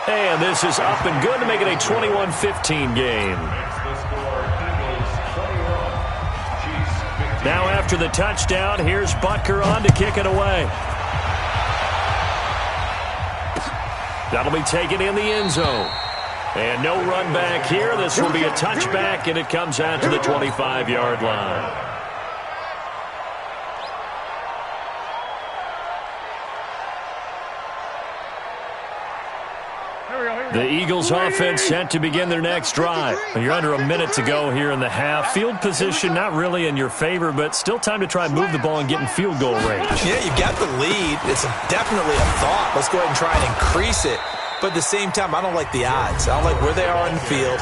And this is up and good to make it a 21-15 game. Now after the touchdown, here's Butker on to kick it away. That'll be taken in the end zone. And no run back here. This will be a touchback, and it comes out to the 25-yard line. The Eagles offense set to begin their next drive. You're under a minute to go here in the half. Field position not really in your favor, but still time to try and move the ball and get in field goal range. Yeah, you've got the lead. It's definitely a thought. Let's go ahead and try and increase it. But at the same time, I don't like the odds. I don't like where they are on the field.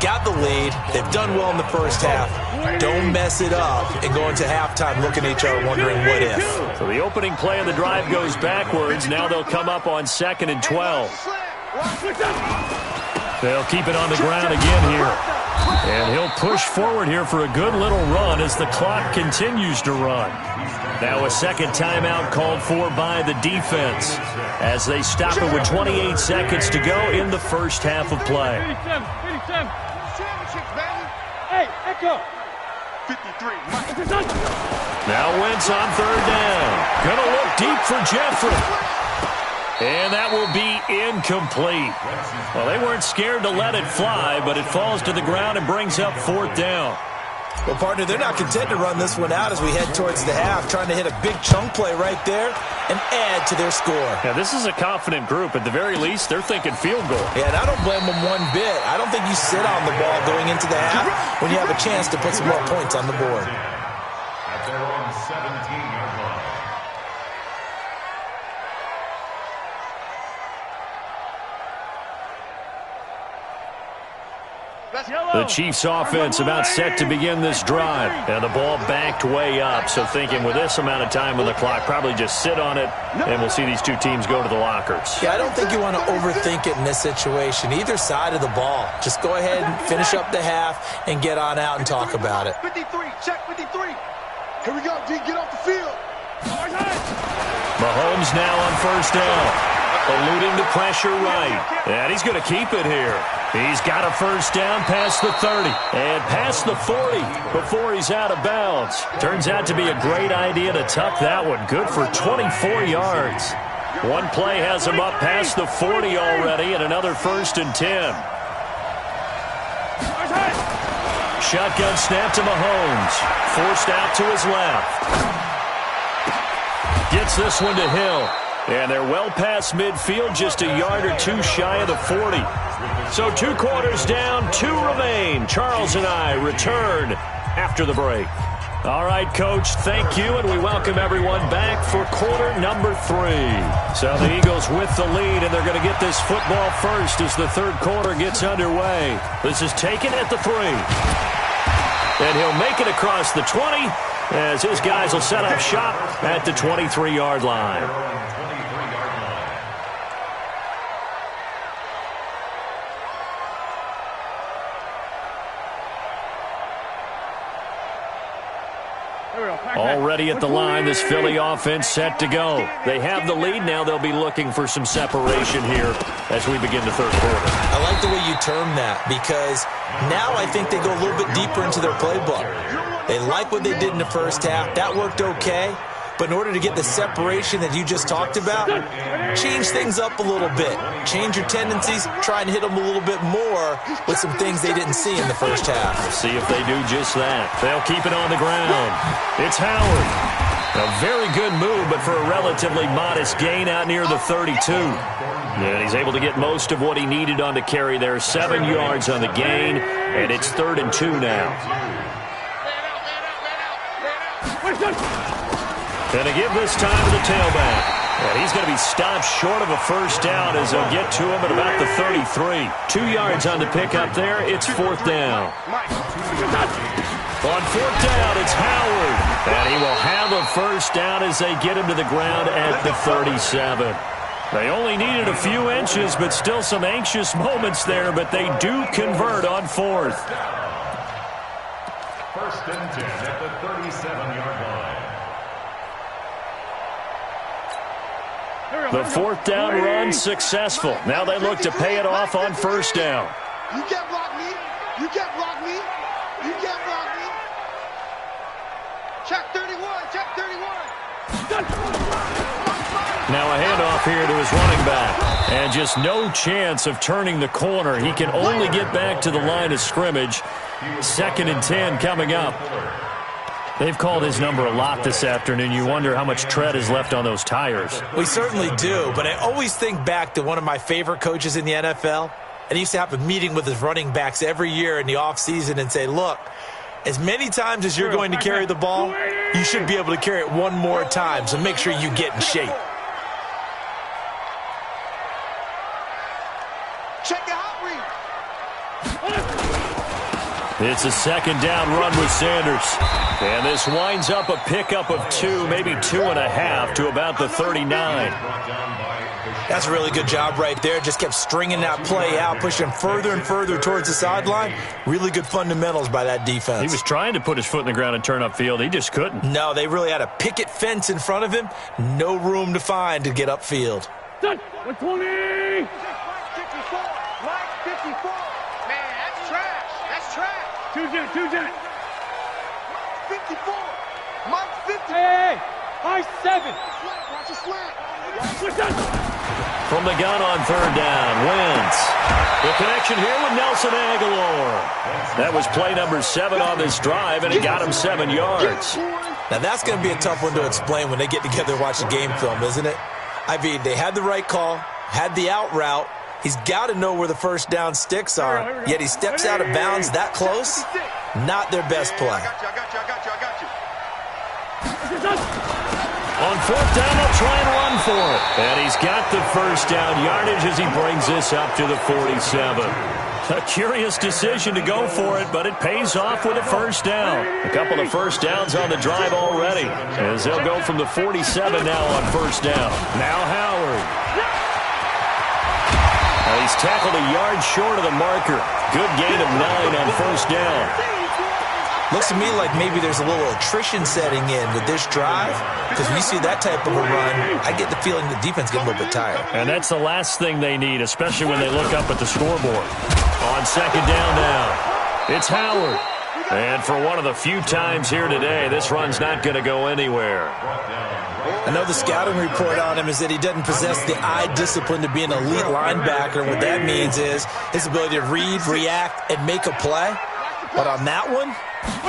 Got the lead. They've done well in the first half. Don't mess it up and go into halftime looking at each other wondering what if. So the opening play of the drive goes backwards. Now they'll come up on 2nd and 12. They'll keep it on the ground again here. And he'll push forward here for a good little run as the clock continues to run. Now a second timeout called for by the defense as they stop it with 28 seconds to go in the first half of play. Now Wentz on 3rd down. Gonna look deep for Jeffrey. And that will be incomplete. Well, they weren't scared to let it fly, but it falls to the ground and brings up 4th down. Well, partner, they're not content to run this one out as we head towards the half, trying to hit a big chunk play right there and add to their score. Yeah, this is a confident group. At the very least, they're thinking field goal. Yeah, and I don't blame them one bit. I don't think you sit on the ball going into the half when you have a chance to put some more points on the board. At their own 17-yard line. The Chiefs offense about set to begin this drive. And the ball backed way up. So thinking with this amount of time on the clock, probably just sit on it, and we'll see these two teams go to the lockers. Yeah, I don't think you want to overthink it in this situation. Either side of the ball. Just go ahead and finish up the half and get on out and talk about it. 53, check 53. Here we go, D, get off the field. Mahomes now on 1st down. Eluding the pressure right. And he's going to keep it here. He's got a 1st down past the 30 and past the 40 before he's out of bounds. Turns out to be a great idea to tuck that one. Good for 24 yards. One play has him up past the 40 already and another 1st and 10. Shotgun snap to Mahomes. Forced out to his left. Gets this one to Hill. And they're well past midfield, just a yard or two shy of the 40. So 2 quarters down, 2 remain. Charles and I return after the break. All right, Coach, thank you, and we welcome everyone back for quarter number 3. So the Eagles with the lead, and they're going to get this football first as the 3rd quarter gets underway. This is taken at the 3. And he'll make it across the 20 as his guys will set up shop at the 23-yard line. Already at the line, this Philly offense set to go. They have the lead. Now they'll be looking for some separation here as we begin the 3rd quarter. I like the way you term that because now I think they go a little bit deeper into their playbook. They like what they did in the first half. That worked okay. But in order to get the separation that you just talked about, change things up a little bit. Change your tendencies, try and hit them a little bit more with some things they didn't see in the first half. We'll see if they do just that. They'll keep it on the ground. It's Howard. A very good move, but for a relatively modest gain out near the 32. And he's able to get most of what he needed on the carry there. 7 yards on the gain, and it's 3rd and 2 now. And to give this time to the tailback. And he's going to be stopped short of a 1st down as they'll get to him at about the 33. 2 yards on the pickup there. It's 4th down. On 4th down, it's Howard. And he will have a 1st down as they get him to the ground at the 37. They only needed a few inches, but still some anxious moments there, but they do convert on 4th. 1st and 10 at the 37-yard line. The fourth down run successful. Now they look to pay it off on first down. You can't block me. You can't block me. You can't block me. Check 31. Check 31. Now a handoff here to his running back. And just no chance of turning the corner. He can only get back to the line of scrimmage. 2nd and 10 coming up. They've called his number a lot this afternoon. You wonder how much tread is left on those tires. We certainly do, but I always think back to one of my favorite coaches in the NFL. And he used to have a meeting with his running backs every year in the offseason and say, look, as many times as you're going to carry the ball, you should be able to carry it one more time, so make sure you get in shape. Check the hot read. It's a 2nd down run with Sanders. And this winds up a pickup of 2, maybe 2.5 to about the 39. That's a really good job right there. Just kept stringing that play out, pushing further and further towards the sideline. Really good fundamentals by that defense. He was trying to put his foot in the ground and turn upfield. He just couldn't. No, they really had a picket fence in front of him. No room to find to get upfield. 120. 54. Mike 54. Man, that's trash. That's trash. 2-10. 54. Mike 50. Hey, high 7. Watch the slant. From the gun on 3rd down, Wentz. The connection here with Nelson Aguilar. That was play number 7 on this drive, and it got him 7 yards. Now, that's going to be a tough one to explain when they get together and watch the game film, isn't it? I mean, they had the right call, had the out route. He's got to know where the first down sticks are, yet he steps out of bounds that close. Not their best play. I got you. On 4th down, they'll try and run for it. And he's got the first down yardage as he brings this up to the 47. A curious decision to go for it, but it pays off with a first down. A couple of first downs on the drive already, as they'll go from the 47 now on first down. Now Howard. Well, he's tackled a yard short of the marker. Good gain of 9 on first down. Looks to me like maybe there's a little attrition setting in with this drive, because when you see that type of a run, I get the feeling the defense gets a little bit tired. And that's the last thing they need, especially when they look up at the scoreboard. On 2nd down now, it's Howard. And for one of the few times here today, this run's not going to go anywhere. I know the scouting report on him is that he doesn't possess the eye discipline to be an elite linebacker. What that means is his ability to read, react, and make a play. But on that one,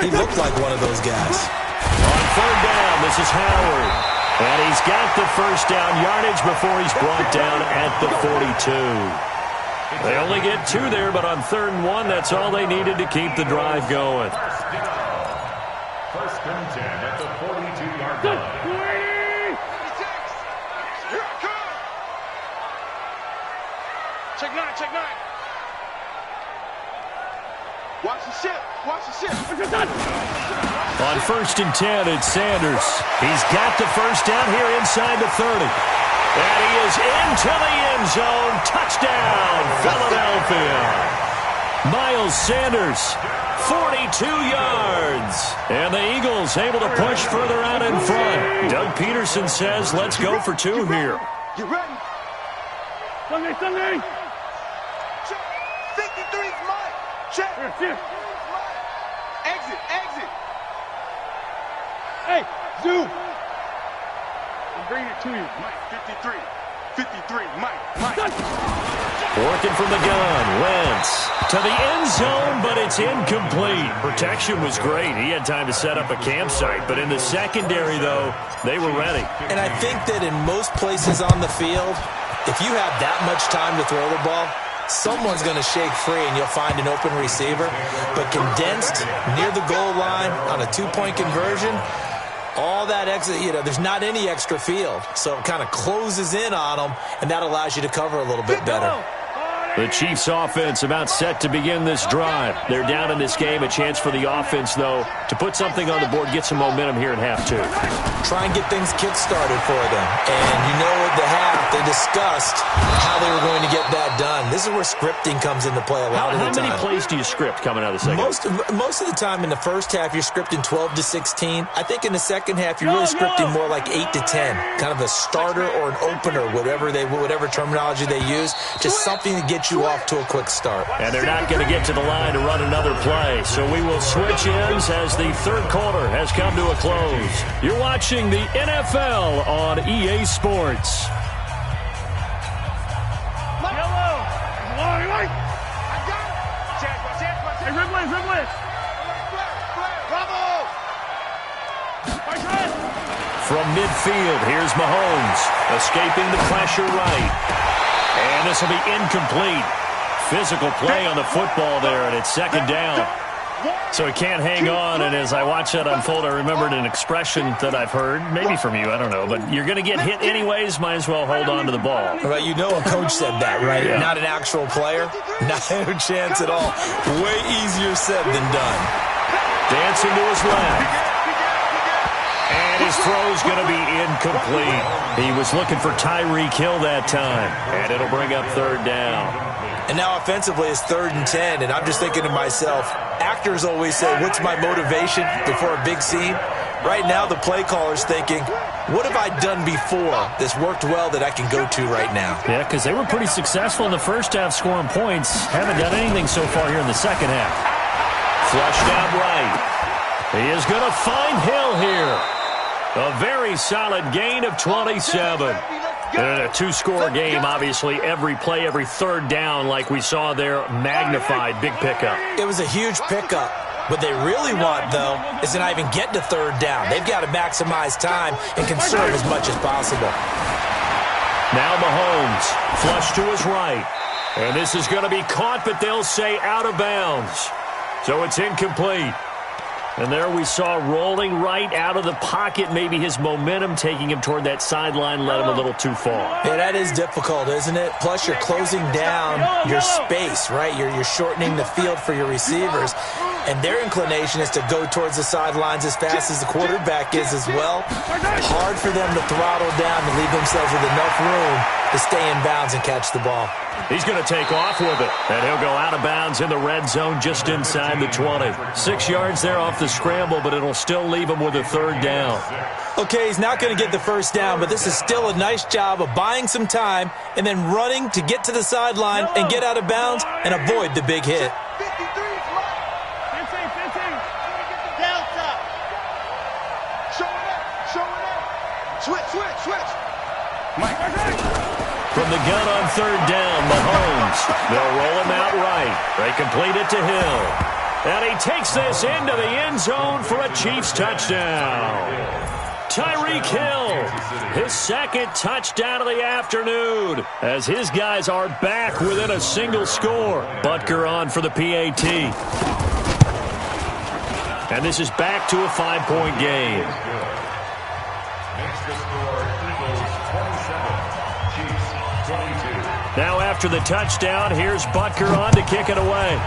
he looked like one of those guys. On 3rd down, this is Howard. And he's got the first down yardage before he's brought down at the 42. They only get 2 there, but on 3rd and 1, that's all they needed to keep the drive going. 1st and 10 at the 42-yard line. Here I come. Check 9. Watch the ship. On 1st and 10, it's Sanders. He's got the first down here inside the 30. And he is into the end zone. Touchdown, Philadelphia. Miles Sanders, 42 yards. And the Eagles able to push further out in front. Doug Peterson says, let's go for 2 here. You ready? Sunday. Check. 53's Mike. Check. Here. Exit. Hey, zoom. I'm bringing it to you. Mike 53, Mike. Working from the gun, Wentz to the end zone, but it's incomplete. Protection was great. He had time to set up a campsite, but in the secondary, though, they were ready. And I think that in most places on the field, if you have that much time to throw the ball, someone's going to shake free and you'll find an open receiver. But condensed near the goal line on a 2-point conversion, all that extra, there's not any extra field. So it kind of closes in on them, and that allows you to cover a little bit better. The Chiefs offense about set to begin this drive. They're down in this game. A chance for the offense, though, to put something on the board, get some momentum here in half two. Try and get things kick-started for them. And you know at the half, they discussed how they were going to get that done. This is where scripting comes into play a lot of the time. How many plays do you script coming out of the second? Most of the time in the first half, you're scripting 12 to 16. I think in the second half, you're really scripting more like 8 to 10. Kind of a starter or an opener, whatever terminology they use. Just something to get you off to a quick start. And they're not going to get to the line to run another play. So we will switch ends as the third quarter has come to a close. You're watching the NFL on EA Sports. From midfield, here's Mahomes, escaping the pressure right. And this will be incomplete. Physical play on the football there, and it's second down. So he can't hang on, and as I watch that unfold, I remembered an expression that I've heard, maybe from you, I don't know, but you're going to get hit anyways, might as well hold on to the ball. Right, you know a coach said that, right? Yeah. Not an actual player? Not a chance at all. Way easier said than done. Dancing to his left. And his throw's going to be incomplete. He was looking for Tyreek Hill that time, and it'll bring up third down. And now offensively it's 3rd and 10, and I'm just thinking to myself, actors always say, what's my motivation before a big scene? Right now the play caller's thinking, what have I done before that's worked well that I can go to right now? Yeah, because they were pretty successful in the first half scoring points. Haven't done anything so far here in the second half. Flushed out right. He is going to find Hill here. A very solid gain of 27. In a two-score game, obviously, every play, every third down, like we saw there, magnified, big pickup. It was a huge pickup. What they really want, though, is to not even get to third down. They've got to maximize time and conserve as much as possible. Now Mahomes, flush to his right. And this is going to be caught, but they'll say out of bounds. So it's incomplete. And there we saw rolling right out of the pocket, maybe his momentum taking him toward that sideline led him a little too far. Yeah, that is difficult, isn't it? Plus, you're closing down your space, right? You're shortening the field for your receivers. And their inclination is to go towards the sidelines as fast as the quarterback is as well. Hard for them to throttle down and leave themselves with enough room to stay in bounds and catch the ball. He's going to take off with it, and he'll go out of bounds in the red zone just inside the 20. 6 yards there off the scramble, but it'll still leave him with a third down. Okay, he's not going to get the first down, but this is still a nice job of buying some time and then running to get to the sideline and get out of bounds and avoid the big hit. Switch. From the gun on third down, Mahomes. They'll roll him out right. They complete it to Hill. And he takes this into the end zone for a Chiefs touchdown. Tyreek Hill, his second touchdown of the afternoon, as his guys are back within a single score. Butker on for the PAT. And this is back to a 5-point game. Now after the touchdown, here's Butker on to kick it away.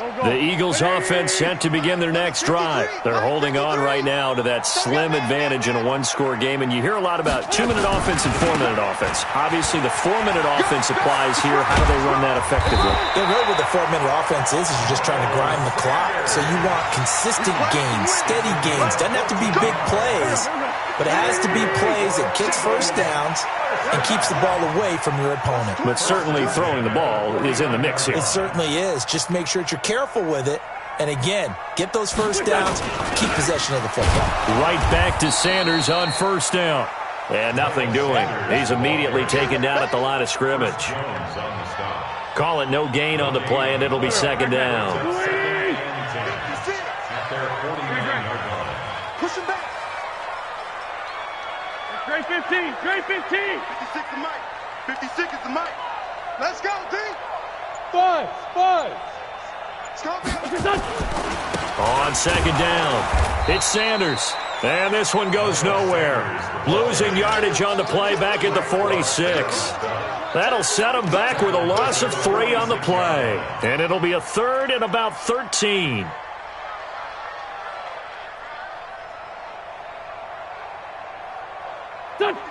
The Eagles offense set to begin their next drive. They're holding on right now to that slim advantage in a one-score game, and you hear a lot about 2-minute offense and 4-minute offense. Obviously, the 4-minute offense applies here. How do they run that effectively? Yeah, really what the 4-minute offense is you're just trying to grind the clock. So you want consistent gains, steady gains. Doesn't have to be big plays, but it has to be plays that gets first downs and keeps the ball away from your opponent. But certainly throwing the ball is in the mix here. It certainly is. Just make sure that you're careful with it. And again, get those first downs, keep possession of the football. Right back to Sanders on first down. And nothing doing. He's immediately taken down at the line of scrimmage. Call it no gain on the play, and it'll be second down. Dre 15. Dre 15. 56 is Mike. 56 is the Mike. Let's go, D. Five. Let's go, D. On second down, it's Sanders. And this one goes nowhere. Losing yardage on the play back at the 46. That'll set him back with a loss of 3 on the play. And it'll be a third and about 13.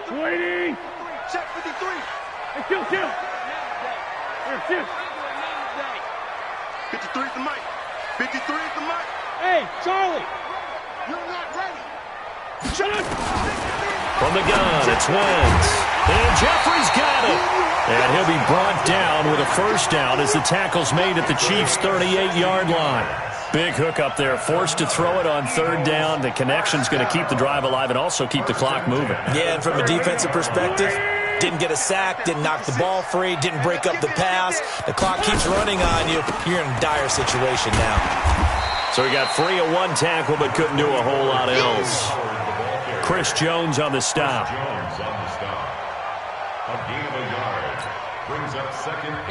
Waiting. Check 53. Hey, kill. Here, shoot. 53 is the Mike. 53 is the Mike. Hey, Charlie. You're not ready. Shut up. From the gun, it's Wentz. And Jeffrey's got it. And he'll be brought down with a first down as the tackle's made at the Chiefs' 38-yard line. Big hook up there, forced to throw it on third down. The connection's going to keep the drive alive and also keep the clock moving. Yeah, and from a defensive perspective, didn't get a sack, didn't knock the ball free, didn't break up the pass. The clock keeps running on you. You're in a dire situation now. So he got free of one tackle but couldn't do a whole lot else. Chris Jones on the stop.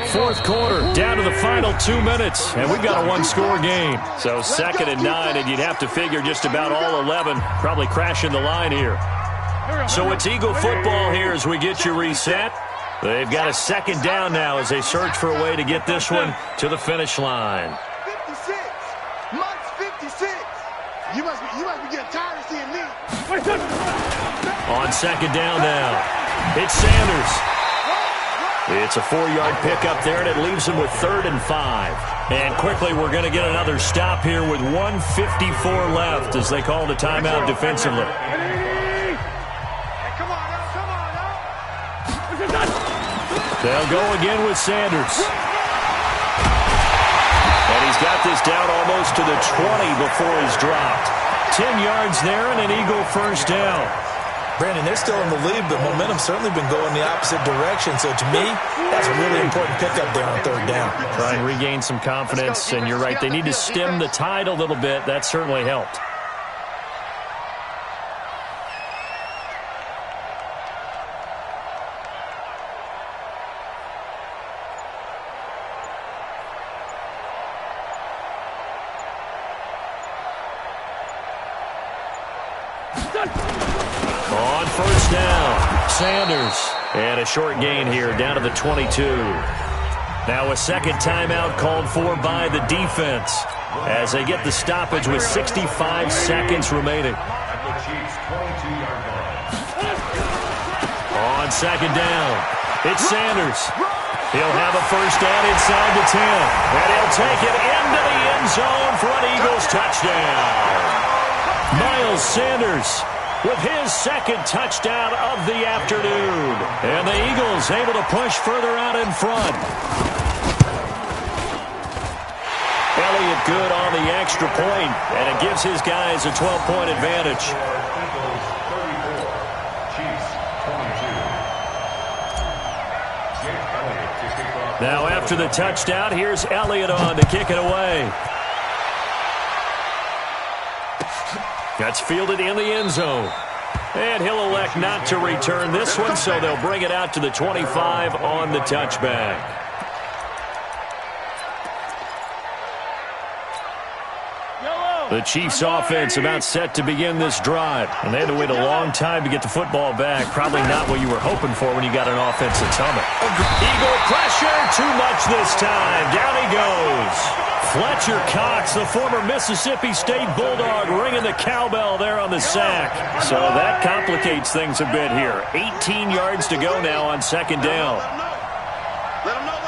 Fourth quarter, down to the final 2 minutes, and we've got a one-score game. So 2nd and 9, and you'd have to figure just about all 11 probably crashing the line here. So it's Eagle football here as we get you reset. They've got a second down now as they search for a way to get this one to the finish line. 56. Mike's 56. You must be getting tired of seeing me. On second down now, it's Sanders. It's a 4-yard pickup there, and it leaves him with 3rd and 5. And quickly, we're going to get another stop here with 1:54 left as they call the timeout defensively. Hey, come on now. They'll go again with Sanders. And he's got this down almost to the 20 before he's dropped. 10 yards there and an Eagle first down. Brandon, they're still in the lead, but momentum's certainly been going the opposite direction. So to me, that's a really important pickup there on third down. Try and regain some confidence, and you're right. They need to stem the tide a little bit. That certainly helped. On first down, Sanders. And a short gain here down to the 22. Now a second timeout called for by the defense as they get the stoppage with 65 seconds remaining. On second down, it's Sanders. He'll have a first down inside the 10. And he'll take it into the end zone for an Eagles touchdown. Miles Sanders with his second touchdown of the afternoon. And the Eagles able to push further out in front. Elliott good on the extra point, and it gives his guys a 12-point advantage. Now after the touchdown, here's Elliott on to kick it away. That's fielded in the end zone. And he'll elect not to return this one, so they'll bring it out to the 25 on the touchback. The Chiefs offense about set to begin this drive. And they had to wait a long time to get the football back. Probably not what you were hoping for when you got an offensive helmet. Eagle pressure, too much this time. Down he goes. Fletcher Cox, the former Mississippi State Bulldog, ringing the cowbell there on the sack. So that complicates things a bit here. 18 yards to go now on second down. Let him know.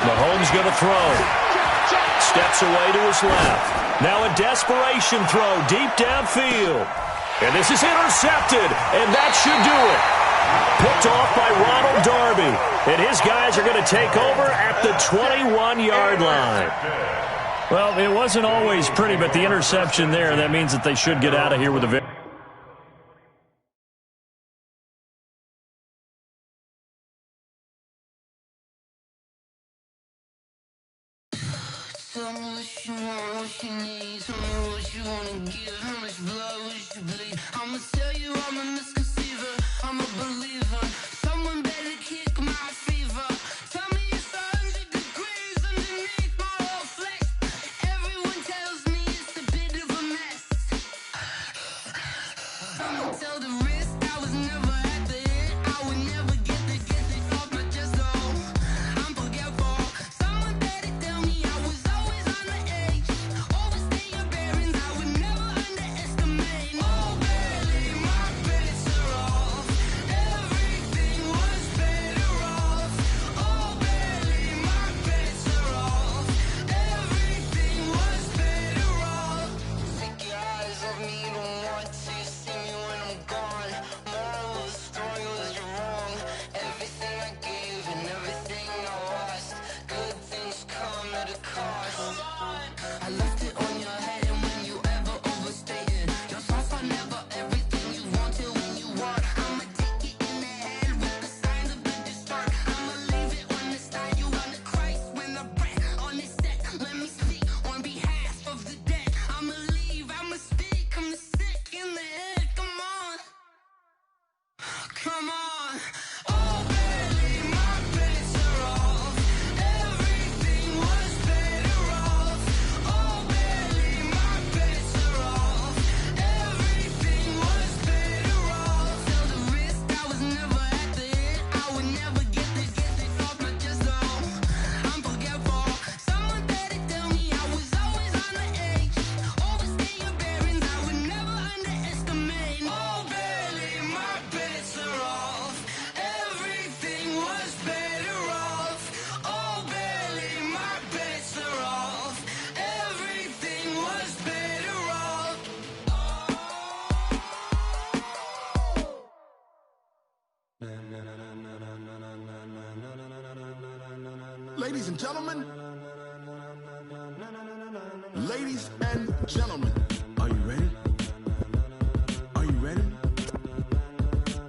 Mahomes going to throw. Steps away to his left. Now a desperation throw deep downfield. And this is intercepted, and that should do it. Picked off by Ronald Darby. And his guys are going to take over at the 21-yard line. Well, it wasn't always pretty, but the interception there, that means that they should get out of here with a victory. Tell me what you want, what you need. Tell me what you wanna give. How much blood would you bleed? I'ma tell you I'm a misconceiver. I'm a believer. Someone better kick my fever. Tell me it's 100 degrees underneath my whole flesh. Everyone tells me it's a bit of a mess. I'ma tell the risk I was never at the hit. I would never get it off my chest. Oh, I'm forgetful. Someone better tell me I was always on the edge. Overstay your bearings, I would never underestimate. Oh, barely, my bets are off. Everything was better off. Oh, barely, my bets are off. Everything was better off. Take your eyes off me, don't want to see me when I'm gone. Moral of the story was you're wrong. Everything I gave and everything I lost. Good things come at a cost. I left it on your head, and when you ever overstated, your thoughts are never everything you wanted when you want. I'ma take it in the head with the signs of the distort. I'ma leave it on the side. You on the Christ when the breath on this set. Let me speak on behalf of the dead. I'ma leave, I'ma speak. I'm sick in the head. Come on, come on. Oh, barely, my bets are off. Everything was better off. Oh, barely, my bets are off. Everything was better off. Tell the risk I was never at the hit. I would never get it off my chest. Oh, I'm forgetful. Someone better tell me I was always on the edge. Overstay your bearings, I would never underestimate. Oh, barely, my bets are off. Everything was better off. Oh, barely, my bets are off. Everything was better off. Ladies and gentlemen, ladies and gentlemen, are you ready? Are you ready?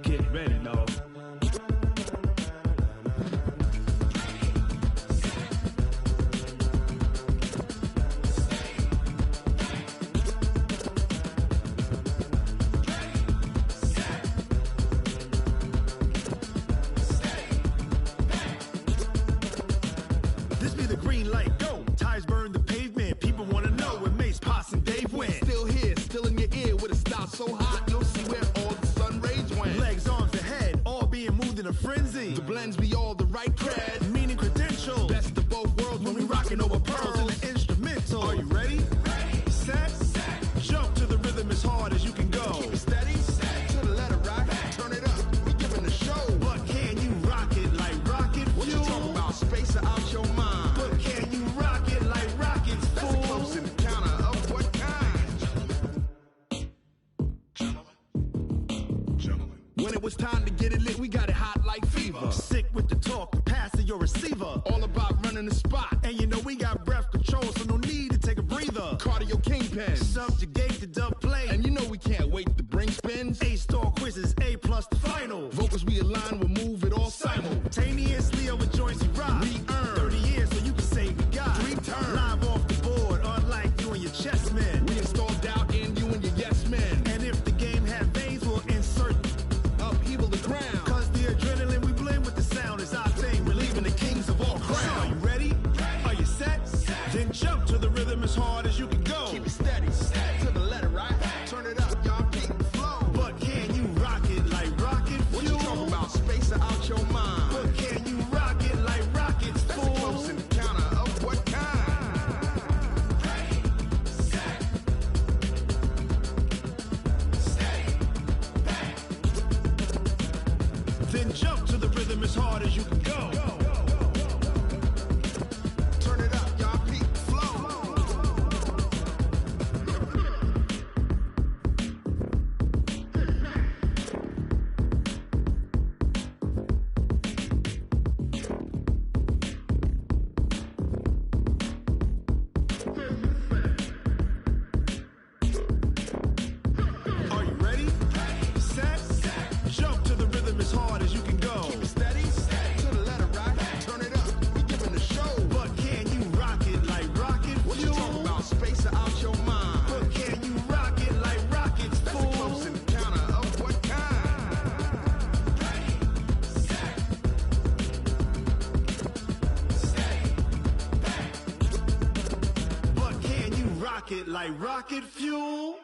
Get ready, dog. This be the green light, go. Tires burn the pavement. People wanna know where Mace, Potts, and Dave went. Still here, still in your ear with a style so hot, you'll see where all the sun rays went. Legs, arms, and head, all being moved in a frenzy. The blends be all the right cred, meaning credentials. Best of both worlds when we rockin' over pearls in the instrumental. Are you ready? Ready. Set. Jump to the rhythm as hard as you can go. Keep it steady. To the letter rock. Turn it up. We giving a show. But can you rock it like rocket fuel? What you talking about? Space or out your mind? But can you rock it like rockets, fool? That's a close encounter of what kind? Gentlemen. When it was time to get it lit, we got it hot like fever. Sick with the talk, the pass to your receiver. All about running the spot. And you know we got breath control, so no need to take a breather. Cardio kingpin. Subjugate the dub play. And you know we can't wait to bring spins. A-star quizzes, A+ the final. Vocals we align, we'll move it all simultaneously over joints we rock. We earn 30 years so you can say we got 3 turns. Live off the board, unlike you and your chess men. We install doubt in you and your yes men. And if the game had veins, we'll insert upheaval the ground. Cause the adrenaline we blend with the sound is our thing. We're leaving the kings of all crowns. So are you ready? Are you set? Then jump to the rhythm as hard as you can go. Keep it steady. To the left. rocket like rocket fuel.